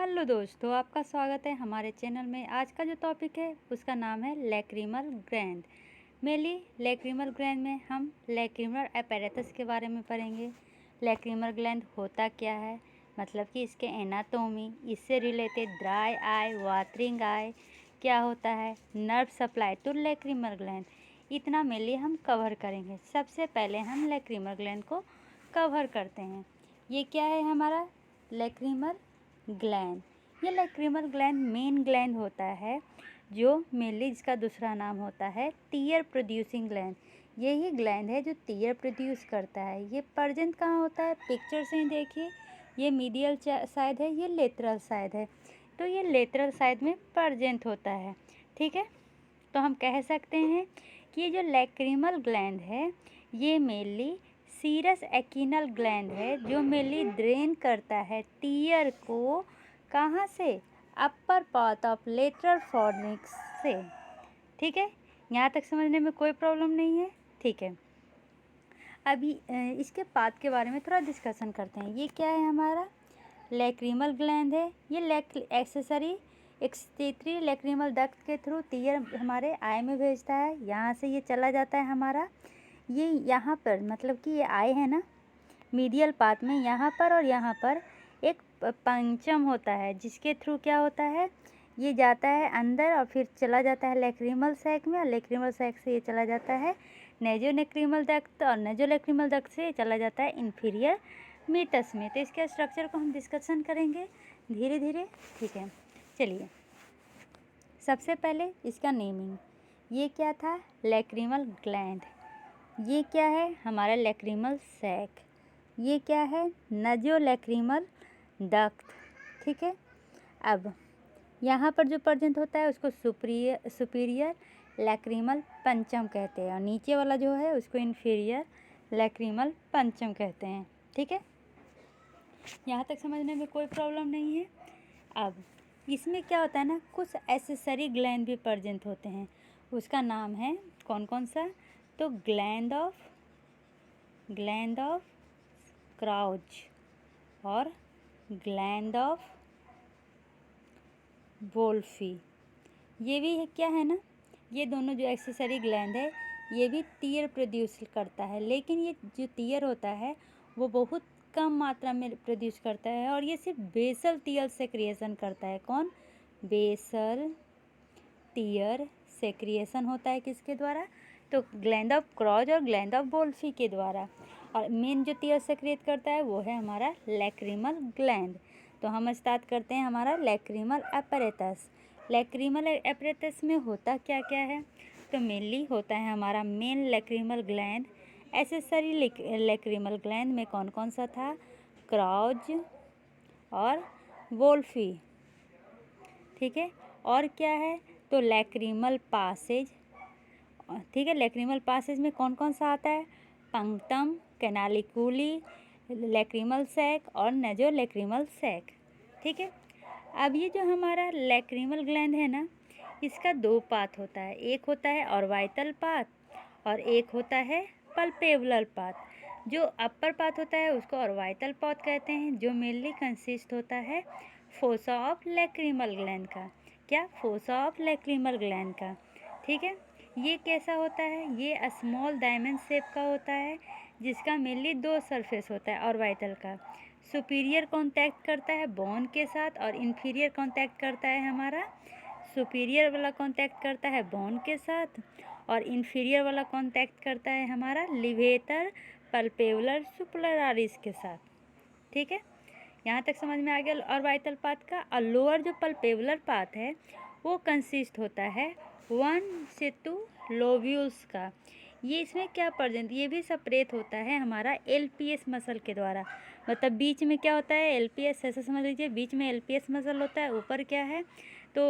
Hello दोस्तों, आपका स्वागत है हमारे चैनल में। आज का जो टॉपिक है उसका नाम है lacrimal gland. Mainly lacrimal gland में हम लैक्रिमल apparatus के बारे में पढ़ेंगे। लैक्रिमल ग्लैंड होता क्या है, मतलब कि इसके एनाटोमी, इससे related dry eye, watering eye क्या होता है, nerve supply to lacrimal gland, इतना मेनली हम कवर करेंगे। सबसे पहले हम लैक्रिमल ग्लैंड को कवर करते हैं। ये क्या है हमारा लैक्रिमल ग्लैंड। ये लैक्रिमल ग्लैंड मेन ग्लैंड होता है जो मेनली जिसका दूसरा नाम होता है टीयर प्रोड्यूसिंग ग्लैंड। यही ग्लैंड है जो टीयर प्रोड्यूस करता है। ये प्रेजेंट कहाँ होता है, पिक्चर से देखिए, ये मीडियल साइड है, ये लेटरल साइड है, तो ये लेटरल साइड में प्रेजेंट होता है। ठीक है, तो हम कह सकते हैं कि ये जो लैक्रिमल ग्लैंड है ये मेनली सीरस एक्टिनल ग्लैंड है जो मेनली ड्रेन करता है टीयर को। कहाँ से, upper part of lateral fornix से। ठीक है, यहाँ तक समझने में कोई प्रॉब्लम नहीं है। ठीक है, अभी इसके पार्ट के बारे में थोड़ा डिस्कशन करते हैं। ये क्या है हमारा लैक्रिमल ग्लैंड है। ये एक्सेसरी एक्सक्रीटरी लैक्रिमल डक्ट के थ्रू टीयर हमारे आई में भेजता है। यहाँ से ये चला जाता है हमारा, ये यहाँ पर मतलब कि ये आई है ना, मीडियल पार्ट में यहाँ पर और यहाँ पर एक पंचम होता है जिसके थ्रू क्या होता है, ये जाता है अंदर और फिर चला जाता है लैक्रिमल सैक में, और लैक्रिमल सैक से ये चला जाता है नेजोलैक्रिमल डक्ट, और नेजोलैक्रिमल डक्ट से ये चला जाता है इंफीरियर मीटस में। तो इसके स्ट्रक्चर को हम डिस्कशन करेंगे धीरे धीरे। ठीक है, चलिए सबसे पहले इसका नेमिंग। ये क्या था, लैक्रिमल ग्लैंड। ये क्या है हमारा लैक्रिमल सैक। ये क्या है, नजोलैक्रिमल डक्ट। ठीक है, अब यहाँ पर जो प्रेजेंट होता है उसको सुपीरियर लैक्रिमल पंचम कहते हैं, और नीचे वाला जो है उसको इन्फीरियर लैक्रिमल पंचम कहते हैं। ठीक है, यहाँ तक समझने में कोई प्रॉब्लम नहीं है। अब इसमें क्या होता है ना, कुछ एक्सेसरी ग्लैंड भी प्रेजेंट होते हैं। उसका नाम है कौन कौन सा, तो ग्लैंड ऑफ क्राउच और ग्लैंड ऑफ वोल्फी। ये भी है, क्या है ना, ये दोनों जो एक्सेसरी ग्लैंड है ये भी टीयर प्रोड्यूस करता है, लेकिन ये जो टीयर होता है वो बहुत कम मात्रा में प्रोड्यूस करता है, और ये सिर्फ बेसल टीयर सेक्रिएशन करता है। कौन, बेसल टीयर सेक्रिएशन होता है किसके द्वारा, तो ग्लैंड ऑफ क्राउच और ग्लैंड ऑफ वोल्फी के द्वारा। और मेन जो टीयर सेक्रिएट करता है वो है हमारा लैक्रिमल ग्लैंड। तो हम स्टार्ट करते हैं हमारा लैक्रिमल apparatus। लैक्रिमल apparatus में होता क्या क्या है, तो मेनली होता है हमारा main lacrimal gland. Accessory lacrimal gland में कौन कौन सा था, क्राउच और वोल्फी। ठीक है, और क्या है, तो लैक्रिमल पासेज। ठीक है, लैक्रिमल पासेज में कौन कौन सा आता है, पंक्टम, कैनालिकुली, लैक्रिमल सैक और नेजोलैक्रिमल सैक। ठीक है, अब ये जो हमारा लैक्रिमल ग्लैंड है ना, इसका दो पार्ट होता है। एक होता है ऑर्बिटल पार्ट और एक होता है पल्पेबुलर पार्ट। जो अपर पार्ट होता है उसको ऑर्बिटल पार्ट कहते हैं, जो मेनली कंसिस्ट होता है फोसा ऑफ लैक्रिमल ग्लैंड का। क्या, फोसा ऑफ लैक्रिमल ग्लैंड का। ठीक है, ये कैसा होता है, ये स्मॉल डायमंड शेप का होता है जिसका मेनली दो सरफेस होता है ऑर्बिटल का। सुपीरियर कांटेक्ट करता है बोन के साथ और इन्फीरियर कांटेक्ट करता है हमारा, सुपीरियर वाला कांटेक्ट करता है बोन के साथ और इन्फीरियर वाला कांटेक्ट करता है हमारा लिवेटर पल्पेबुलर सुपरलारिस के साथ। ठीक है, यहाँ तक समझ में आ गया ऑर्बिटल पार्ट का। और लोअर जो पल्पेबुलर पार्ट है वो कंसिस्ट होता है 1 से 2 लोब्यूल्स का। ये इसमें क्या प्रेजेंट, ये भी सेपरेट होता है हमारा एलपीएस मसल के द्वारा। मतलब बीच में क्या होता है, एलपीएस ऐसा समझ लीजिए, बीच में एलपीएस मसल होता है, ऊपर क्या है तो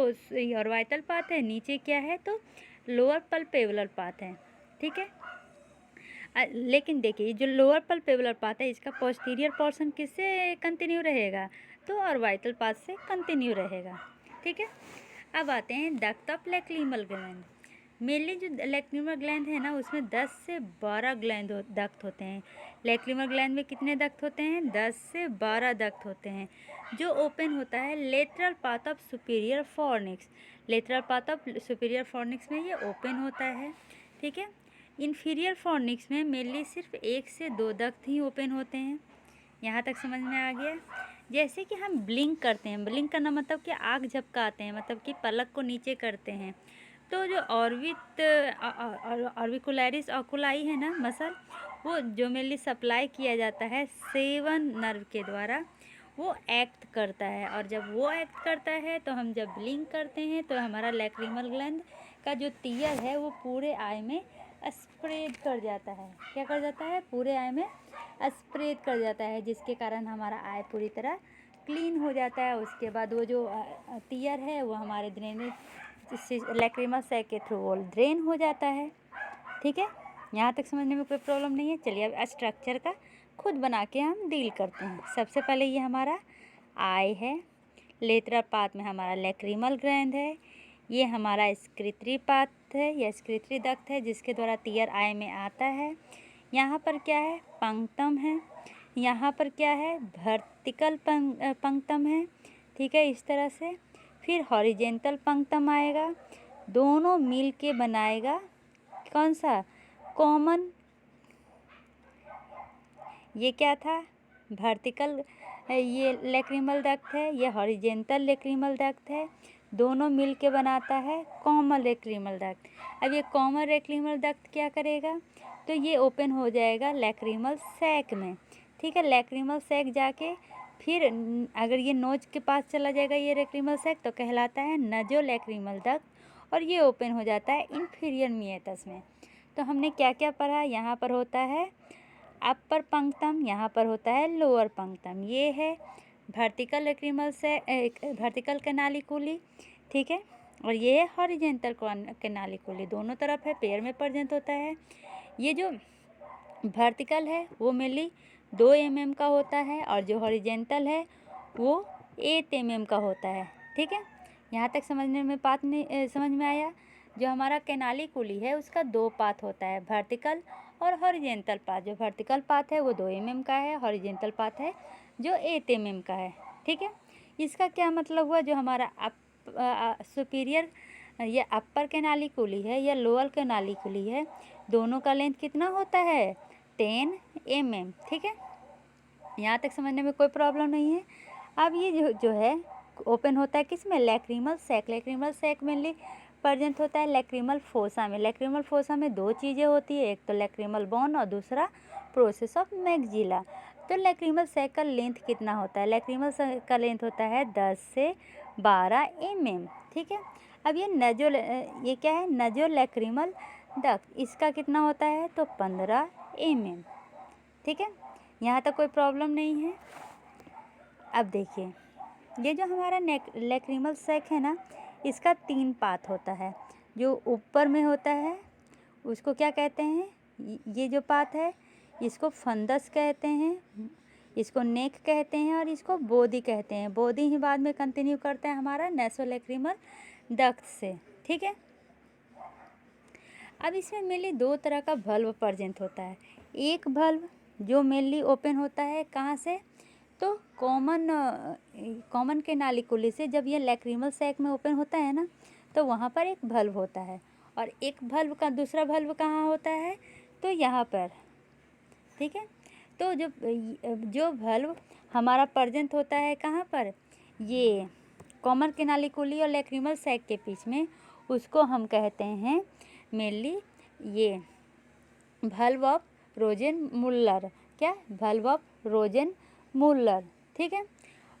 ऑर्बिटल पार्ट है, नीचे क्या है तो लोअर पल्पेबुलर पार्ट है। ठीक है, लेकिन देखिए जो लोअर पल्पेबुलर पार्ट है इसका पोस्टीरियर पोर्शन किससे कंटिन्यू रहेगा, तो ऑर्बिटल पार्ट से कंटिन्यू रहेगा। ठीक है, अब आते हैं duct of lacrimal gland. Mainly जो लैक्रिमल ग्लैंड है ना, उसमें 10 से 12 डक्ट होते हैं। लैक्रिमल ग्लैंड में कितने डक्ट होते हैं? 10 से 12 डक्ट होते हैं, जो ओपन होता है lateral part of superior fornix. Lateral part of superior fornix में ये ओपन होता है, ठीक है। इन्फीरियर फॉर्निक्स में मेनली सिर्फ 1 से 2 डक्ट ही ओपन होते हैं। यहाँ तक समझ में आ गया? जैसे कि हम ब्लिंक करते हैं, ब्लिंक करना मतलब कि आँख झपकाते हैं, मतलब कि पलक को नीचे करते हैं, तो जो ऑर्बिकुलरिस ऑकुलाई है ना मसल, वो जो मेनली सप्लाई किया जाता है 7 नर्व के द्वारा, वो एक्ट करता है। और जब वो एक्ट करता है तो हम जब ब्लिंक करते हैं तो हमारा लैक्रिमल ग्लैंड का जो टीयर है वो पूरे आई में स्प्रेड कर जाता है। क्या कर जाता है? पूरे आई में स्प्रेड कर जाता है, जिसके कारण हमारा आई पूरी तरह क्लीन हो जाता है। उसके बाद वो जो टीयर है वो हमारे ड्रेनेज लैक्रिमल सैक के थ्रू वो ड्रेन हो जाता है, ठीक है। यहाँ तक समझने में कोई प्रॉब्लम नहीं है। चलिए अब स्ट्रक्चर का खुद बना के हम डील करते हैं। सबसे पहले ये हमारा आई है, लेटरल पार्ट में हमारा लैक्रिमल ग्लैंड है, ये हमारा स्क्रीटरी पार्ट है या स्क्रीटरी डक्ट है जिसके द्वारा टीयर आई में आता है। यहाँ पर क्या है? पंक्तम है। यहाँ पर क्या है? वर्टिकल पंक्तम है, ठीक है, इस तरह से। फिर हॉरिजेंटल पंक्तम आएगा, दोनों मिल के बनाएगा कौन सा? कॉमन। ये क्या था? वर्टिकल ये लैक्रिमल डक्ट है, ये हॉरिजेंटल लैक्रिमल डक्ट है, दोनों मिल के बनाता है कॉमन लैक्रिमल डक्ट। अब ये कॉमन लैक्रिमल डक्ट क्या करेगा? तो ये ओपन हो जाएगा लैक्रिमल सैक में, ठीक है। लैक्रिमल सैक जाके फिर अगर ये नोज के पास चला जाएगा ये लैक्रिमल सैक तो कहलाता है नजो लैक्रिमल डक्ट, और ये ओपन हो जाता है इन्फीरियर मिएटस में। तो हमने क्या क्या पढ़ा? यहाँ पर होता है अपर पंक्तम, यहाँ पर होता है लोअर पंक्तम। ये है वर्टिकल लैक्रिमल से वर्टिकल कैनालिकुली, ठीक है, और ये है हॉरिजेंटल कैनालिकुली, दोनों तरफ है, पेयर में प्रेजेंट होता है। ये जो वर्टिकल है वो मेनली 2 mm का होता है, और जो हॉरिजेंटल है वो 8 mm का होता है, ठीक है। यहाँ तक समझने में समझ में आया? जो हमारा कैनालिकुली है उसका 2 पार्ट होता है, वर्टिकल और हॉरिजेंटल पार्ट। जो वर्टिकल पार्ट है वो 2 mm का है, हॉरिजेंटल पार्ट है जो 8 mm का है, ठीक है। इसका क्या मतलब हुआ? जो हमारा सुपीरियर या अपर कैनालिकुली है या लोअर कैनालिकुली है, दोनों का लेंथ कितना होता है? 10 mm, ठीक है। यहाँ तक समझने में कोई प्रॉब्लम नहीं है। अब ये जो है ओपन होता है किस में? Lacrimal sac. Lacrimal sac mainly present होता है लैक्रिमल फोसा में। लैक्रिमल फोसा में 2 चीज़ें होती है, एक तो लैक्रिमल बोन और दूसरा प्रोसेस ऑफ मैक्सिला। तो लैक्रिमल सैक का लेंथ कितना होता है? लैक्रिमल सैक का लेंथ होता है 10 से 12 mm, ठीक है। अब ये क्या है? नजो लैक्रिमल डक्ट, इसका कितना होता है? तो 15 mm, ठीक है। यहाँ तक कोई प्रॉब्लम नहीं है। अब देखिए, ये जो हमारा लैक्रिमल सैक है ना, इसका 3 पार्ट होता है। जो ऊपर में होता है उसको क्या कहते हैं? ये जो पार्ट है इसको फंदस कहते हैं, इसको नेक कहते हैं, और इसको बोधी कहते हैं। बोधी ही बाद में कंटिन्यू करता है हमारा नेसोलैक्रिमल डक्ट से, ठीक है। अब इसमें मेनली 2 तरह का वल्व प्रेजेंट होता है। एक वल्व जो मेनली ओपन होता है कहाँ से? तो कॉमन कैनालिकुली से। जब ये लैक्रिमल सैक में ओपन होता है ना, तो वहाँ पर एक वल्व होता है, और एक वल्व का दूसरा वल्व कहाँ होता है? तो यहाँ पर, ठीक है। तो जो वल्व हमारा प्रेजेंट होता है कहाँ पर? ये कॉमन कैनालिकुली और लैक्रिमल सैक के बीच में, उसको हम कहते हैं मेनली ये वल्व ऑफ रोजेन-मुller। क्या? वल्व ऑफ रोजेन-मुller, ठीक है।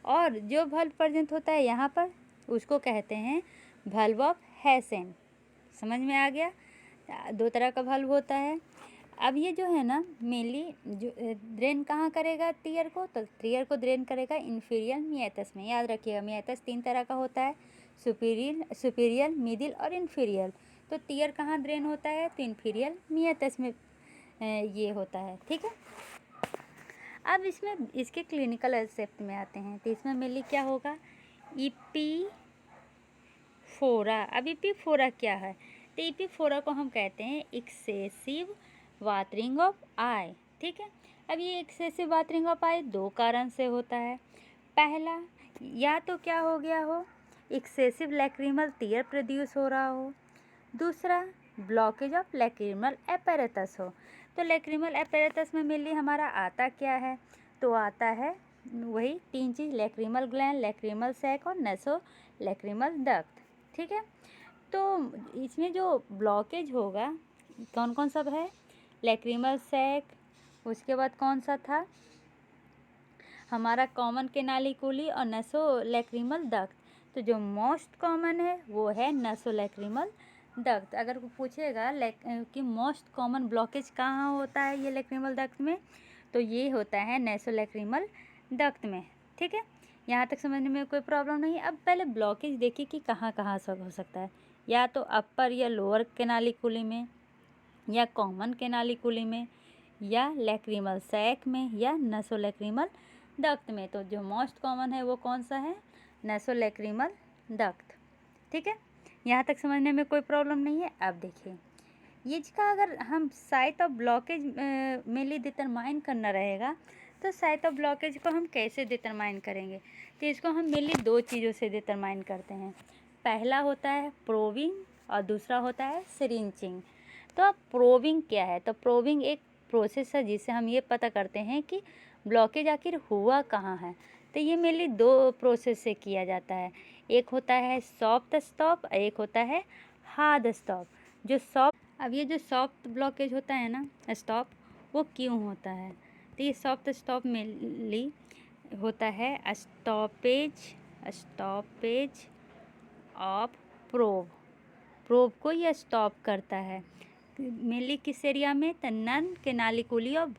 और जो वल्व प्रेजेंट होता है यहाँ पर उसको कहते हैं वल्व ऑफ हेसेन। समझ में आ गया? 2 तरह का वल्व होता है। अब ये जो है ना मेनली जो ड्रेन कहाँ करेगा टीयर को? तो टीयर को ड्रेन करेगा इन्फीरियर मिएटस में। याद रखिएगा, मिएटस 3 तरह का होता है, सुपीरियर, मिडिल और इन्फीरियर। तो टीयर कहाँ ड्रेन होता है? तो इन्फीरियर मिएटस में ये होता है, ठीक है। अब इसमें इसके क्लिनिकल एस्पेक्ट में आते हैं। तो इसमें मेनली क्या होगा? इपीफोरा। अब इपीफोरा क्या है? TP4 को हम कहते हैं एक्सेसिव वाटरिंग ऑफ आई। ठीक है, अब ये एक्सेसिव वाटरिंग ऑफ आई दो कारण से होता है। पहला, या तो क्या हो गया हो, एक्सेसिव लैक्रिमल टीयर प्रोड्यूस हो रहा हो। दूसरा, ब्लॉकेज ऑफ लैक्रिमल एपेरेटस हो। तो लैक्रिमल एपेरेटस में मेनली हमारा आता क्या है, तो आता है वही तीन चीज़, लैक्रिमल ग्लैंड, लैक्रिमल सैक और नेसो लैक्रिमल डक्ट। ठीक है, तो इसमें जो ब्लॉकेज होगा कौन कौन सब है, लैक्रिमल सैक, उसके बाद कौन सा था हमारा कॉमन केनालिकुली और नसो लैक्रिमल डक्ट। तो जो मोस्ट कॉमन है वो है नसो लैक्रिमल डक्ट। अगर पूछेगा कि मोस्ट कॉमन ब्लॉकेज कहाँ होता है ये लैक्रिमल डक्ट में, तो ये होता है नसो लैक्रिमल डक्ट में। ठीक है, यहाँ तक समझने में कोई प्रॉब्लम नहीं है। अब पहले ब्लॉकेज देखिए कि कहाँ कहाँ सब हो सकता है, या तो अपर या लोअर केनालिकुली में, या कॉमन केनालिकुली में, या लैक्रिमल सैक में, या नसो लैक्रिमल डक्ट में। तो जो मोस्ट कॉमन है वो कौन सा है, नसो लैक्रिमल डक्ट। ठीक है, यहाँ तक समझने में कोई प्रॉब्लम नहीं है। अब देखिए ये इसका अगर हम site of blockage mainly determine करना रहेगा, तो साइट ऑफ ब्लॉकेज को हम कैसे डिटरमाइन करेंगे, तो इसको हम मेनली दो चीज़ों से डिटरमाइन करते हैं। पहला होता है प्रोबिंग और दूसरा होता है सिरिंचिंग। तो अब प्रोबिंग क्या है, तो प्रोबिंग एक प्रोसेस है जिससे हम ये पता करते हैं कि ब्लॉकेज आखिर हुआ कहाँ है। तो ये मेनली दो प्रोसेस से किया जाता है, एक होता है सॉफ्ट स्टॉप, एक होता है हार्ड स्टॉप। जो सॉफ्ट, अब ये जो सॉफ्ट ब्लॉकेज होता है ना स्टॉप, वो क्यों होता है, तो ये सॉफ्ट स्टॉप मेनली होता है स्टॉपेज ऑफ प्रोब को ये स्टॉप करता है मेनली किस एरिया में, तो नन केनालिकुली और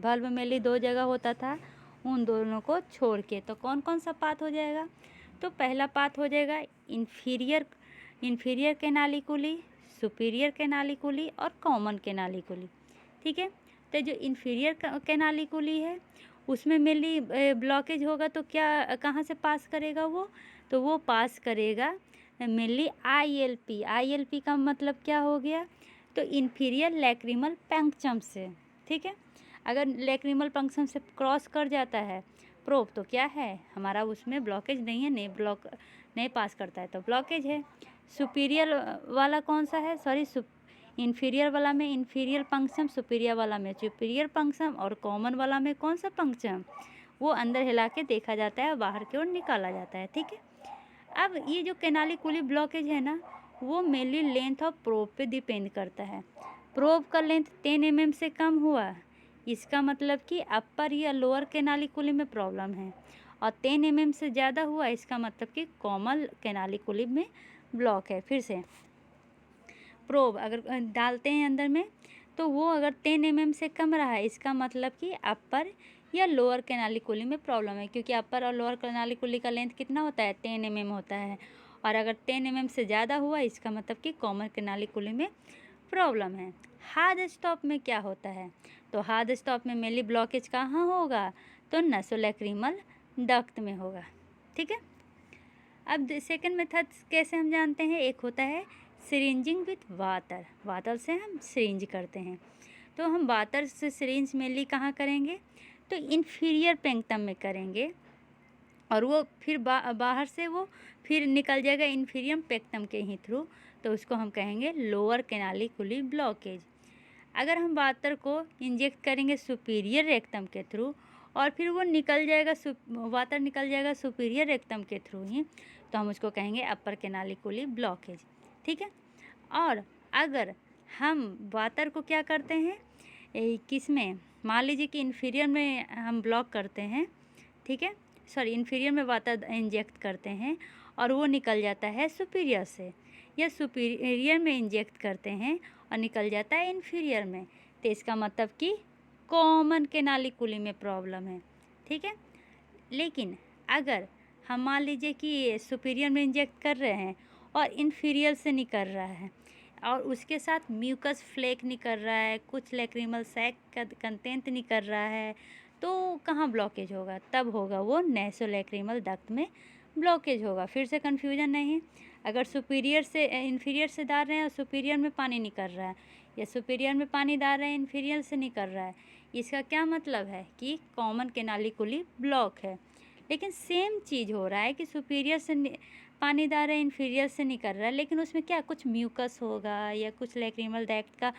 वल्व मेनली दो जगह होता था, उन दोनों को छोड़ के। तो कौन कौन सा पाथ हो जाएगा, तो पहला पाथ हो जाएगा इन्फीरियर केनालिकुली, सुपीरियर केनालिकुली और कॉमन केनालिकुली। ठीक है, तो जो इन्फीरियर केनालिकुली है उसमें मेनली ब्लॉकेज होगा, तो क्या कहाँ से पास करेगा वो, तो वो पास करेगा मेनली ILP का मतलब क्या हो गया, तो इन्फीरियर लैक्रिमल पंक्चम से। ठीक है, अगर लैक्रिमल पंक्चम से क्रॉस कर जाता है प्रोब, तो क्या है हमारा उसमें ब्लॉकेज नहीं है, नहीं पास करता है तो ब्लॉकेज है। सुपीरियर वाला कौन सा है, इन्फीरियर वाला में इन्फीरियर पंक्चम, सुपीरियर वाला में सुपीरियर पंक्चम, और कॉमन वाला में कौन सा पंक्चम, वो अंदर हिला के देखा जाता है, बाहर की ओर निकाला जाता है। ठीक है, अब ये जो केनालिकुली ब्लॉकेज है ना, वो मेनली लेंथ ऑफ प्रोब पे डिपेंड करता है। प्रोब का लेंथ 10 mm से कम हुआ, इसका मतलब कि अपर या लोअर केनालिकुली में प्रॉब्लम है, और 10 mm से ज़्यादा हुआ, इसका मतलब कि कॉमन केनालिकुली में ब्लॉक है। फिर से प्रोब अगर डालते हैं अंदर में, तो वो अगर 10 mm से कम रहा है, इसका मतलब कि अपर या लोअर केनालिकुली में प्रॉब्लम है, क्योंकि अपर और लोअर केनालिकुली का लेंथ कितना होता है, 10 mm होता है, और अगर 10 mm से ज़्यादा हुआ, इसका मतलब कि कॉमन केनालिकुली में प्रॉब्लम है। हार्ड स्टॉप में क्या होता है, तो हार्ड स्टॉप में मेनली ब्लॉकेज कहाँ होगा, तो नसोलैक्रिमल डक्ट में होगा। ठीक है, अब सेकंड मेथड कैसे हम जानते हैं, एक होता है सिरिंजिंग विथ वाटर से हम सिरिंज करते हैं। तो हम वाटर से सिरिंज मेनली कहाँ करेंगे, तो इन्फीरियर पेंक्टम में करेंगे, और वो फिर बाहर से वो फिर निकल जाएगा इन्फीरियर पेक्टम के ही थ्रू, तो उसको हम कहेंगे लोअर केनालिकुली ब्लॉकेज। अगर हम वाटर को इंजेक्ट करेंगे सुपीरियर रेक्टम के थ्रू, और फिर वो निकल जाएगा वाटर निकल जाएगा सुपीरियर रेक्टम के थ्रू ही, तो हम उसको कहेंगे अपर केनालिकुली ब्लॉकेज। ठीक है, और अगर हम वाटर को क्या करते हैं किस में, मान लीजिए कि इन्फीरियर में हम ब्लॉक करते हैं, ठीक है, इन्फीरियर में वाटर इंजेक्ट करते हैं, और वो निकल जाता है सुपीरियर से, या सुपीरियर में इंजेक्ट करते हैं और निकल जाता है इन्फीरियर में, तो इसका मतलब कि कॉमन केनालिकुली में प्रॉब्लम है। ठीक है, लेकिन अगर हम मान लीजिए कि सुपीरियर में इंजेक्ट कर रहे हैं और इन्फीरियर से निकल रहा है, और उसके साथ म्यूकस फ्लेक निकल रहा है, कुछ लैक्रिमल सैक का कंटेंट निकल रहा है, तो कहाँ ब्लॉकेज होगा, तब होगा वो नेसोलैक्रिमल डक्ट में ब्लॉकेज होगा। फिर से कन्फ्यूजन नहीं, अगर सुपीरियर से इन्फीरियर से डाल रहे हैं और सुपीरियर में पानी निकल रहा है, या सुपीरियर में पानी डाल रहे हैं इन्फीरियर से निकल रहा है, इसका क्या मतलब है कि कॉमन कैनालिकुली ब्लॉक है। लेकिन सेम चीज़ हो रहा है कि सुपीरियर से पानी डाल रहे हैं इन्फीरियर से निकल रहा है, लेकिन उसमें क्या कुछ म्यूकस होगा या कुछ लैक्रिमल डक्ट का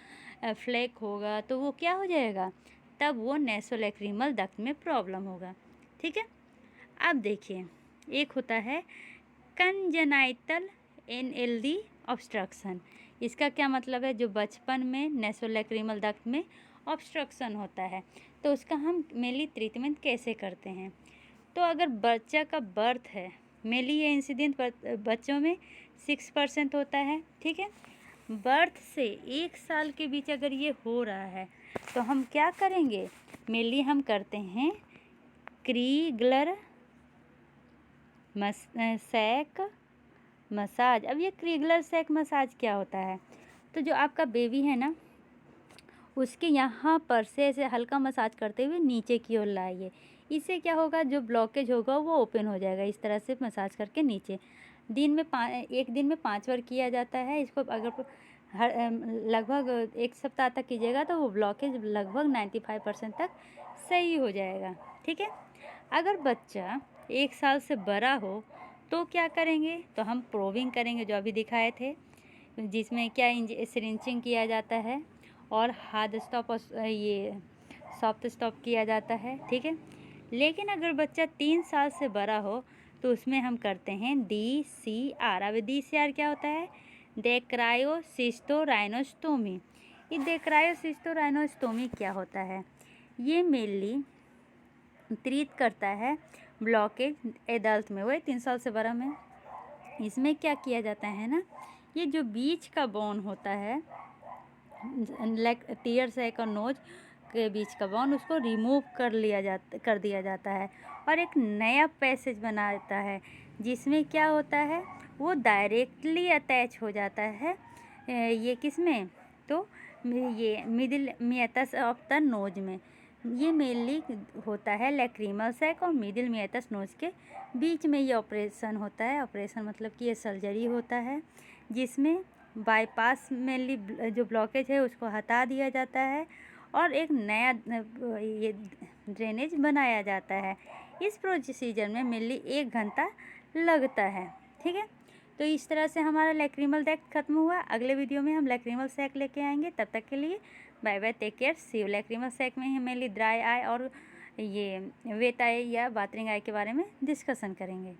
फ्लैक होगा, तो वो क्या हो जाएगा, तब वो नेसोलैक्रिमल डक्ट में प्रॉब्लम होगा। ठीक है, अब देखिए, एक होता है कंजेनाइटल एनएलडी ऑब्स्ट्रक्शन। इसका क्या मतलब है, जो बचपन में नेसोलैक्रिमल डक्ट में ऑब्स्ट्रक्शन होता है, तो उसका हम मेनली ट्रीटमेंट कैसे करते हैं। तो अगर बच्चा का बर्थ है, मेनली ये इंसिडेंट बच्चों में 6% होता है। ठीक है, बर्थ से 1 साल के बीच अगर ये हो रहा है, तो हम क्या करेंगे, मेनली हम करते हैं क्रीगलर सैक मसाज। अब ये क्रीगलर सैक मसाज क्या होता है, तो जो आपका बेबी है ना, उसके यहाँ पर से ऐसे हल्का मसाज करते हुए नीचे की ओर लाइए। इससे क्या होगा, जो ब्लॉकेज होगा वो ओपन हो जाएगा। इस तरह से मसाज करके नीचे एक दिन में 5 बार किया जाता है। इसको अगर लगभग 1 सप्ताह तक कीजिएगा तो वो ब्लॉकेज लगभग 95% तक सही हो जाएगा। ठीक है, अगर बच्चा 1 साल से बड़ा हो तो क्या करेंगे, तो हम प्रोबिंग करेंगे, जो अभी दिखाए थे, जिसमें क्या सिरिंचिंग किया जाता है और हार्ड स्टॉप और ये सॉफ्ट स्टॉप किया जाता है। ठीक है, लेकिन अगर बच्चा 3 साल से बड़ा हो तो उसमें हम करते हैं DCR। अब DCR क्या होता है, डेक्रायोसिस्टोराइनोस्टोमी। ये डेक्रायोसिस्टोराइनोस्टोमी क्या होता है, ये मेनली ट्रीट करता है ब्लॉकेज एडल्ट में, वही 3 साल से बड़ा में। इसमें क्या किया जाता है ना, ये जो बीच का बोन होता है, टीयर सैक और नोज के बीच का बोन, उसको रिमूव कर दिया जाता है और एक नया पैसेज बनाता है, जिसमें क्या होता है, वो डायरेक्टली अटैच हो जाता है ये किसमें, तो ये middle meatus of the nose में। ये मेनली होता है लैक्रिमल सैक और मिडिल मिएटस नोज के बीच में ये ऑपरेशन होता है। ऑपरेशन मतलब कि ये सर्जरी होता है, जिसमें बाईपास मेनली जो ब्लॉकेज है उसको हटा दिया जाता है और एक नया ये ड्रेनेज बनाया जाता है। इस प्रोसीजर में मेनली 1 घंटा लगता है। ठीक है, तो इस तरह से हमारा लैक्रिमल डक्ट खत्म हुआ। अगले वीडियो में हम लैक्रिमल सैक लेके आएंगे। तब तक के लिए bye bye, take care, see you. Lacrimal sac में ही मेनली ड्राई आई और ये वेट आई या बाथरिंग आई के बारे में डिस्कशन करेंगे।